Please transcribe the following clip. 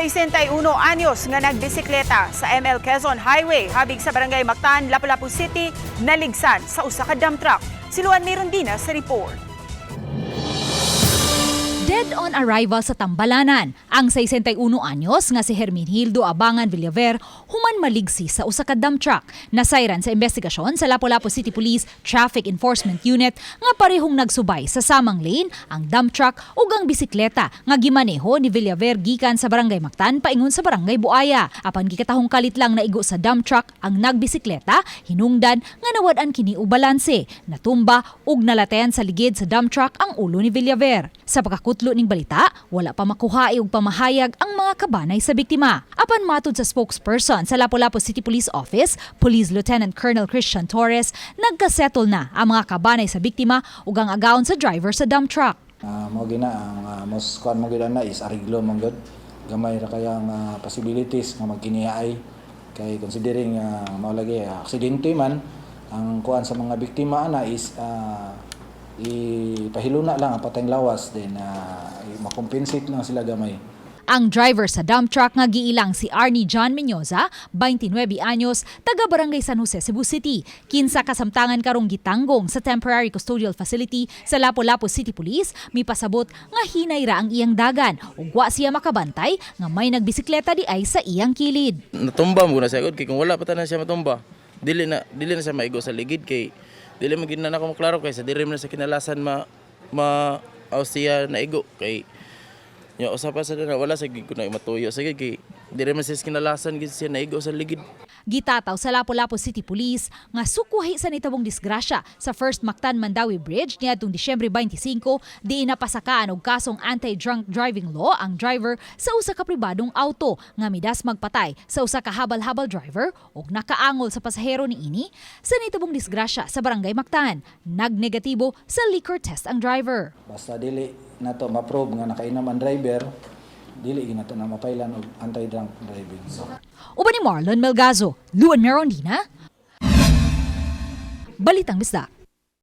61 anyos nga nagbisikleta sa ML Quezon Highway habig sa Barangay Mactan, Lapu-Lapu City, naligsan sa usa ka dump truck. Si Luan Mirondina sa report. Dead on arrival sa Tambalanan, ang 61 anyos nga si Herminildo Abangan Villaver human maligsi sa usa ka dump truck. Nasayran sa investigasyon sa Lapu-Lapu City Police Traffic Enforcement Unit nga parehong nagsubay sa samang lane ang dump truck ug ang bisikleta nga gimaneho ni Villaver gikan sa Barangay Mactan paingon sa Barangay Buaya. Apan gikatahong kalit lang naigo sa dump truck ang nagbisikleta, hinungdan nga nawad-an kini og balanse, natumba ug nalatean sa ligid sa dump truck ang ulo ni Villaver. Sa pagkakutlo ning balita, wala pa makuha og pamahayag ang mga kabanay sa biktima. Apan matud sa spokesperson sa Lapu-Lapu City Police Office, Police Lieutenant Colonel Christian Torres, nagkasettle na ang mga kabanay sa biktima ug ang agaon sa driver sa dump truck. Mao gina ang most kuan mo gid na is ariglo man gud. Gamay ra kaya ang possibilities nga magkiniay kay considering mao lagi aksidente man ang kuan sa mga biktima ana is ipahiluna lang ang patayng lawas then makompensate lang sila gamay. Ang driver sa dump truck nga giilang si Arnie John Menyoza, 29 anyos, taga Barangay San Jose, Cebu City. Kinsa kasamtangan karong gitanggong sa temporary custodial facility sa Lapu-Lapu City Police, mipasabot nga hinay ra ang iyang dagan ug wa siya makabantay nga may nagbisikleta di ay sa iyang kilid. Natumba mo na siya kay kung wala pa tanan siya matumba. Dili na siya maigo sa ligid kay dili man gid na ako maklaro kay sa diri man sa kinalasan siya naigo kay nya usa pa sa dana wala sa gid ko na matuyo sa gid kay diri man siya kinalasan gid siya naigo sa ligid. Gitataw sa Lapu-Lapu City Police nga sukuhi sa nitabong disgrasya sa First Mactan-Mandawi Bridge niadtong Disyembre 25 di napasakaan og kasong anti-drunk driving law ang driver sa usa ka pribadong auto nga midas magpatay sa usa ka habal-habal driver ug nakaangol sa pasahero niini sa nitabong disgrasya sa Barangay Mactan. Nagnegatibo sa liquor test ang driver. Basta dili nato ma-prove nga nakainom ang driver, dili ginato na mapailan og anti-drunk driving. Uban ni Marlon Melgazo, Luan Mirondina, Balitang Bisdak.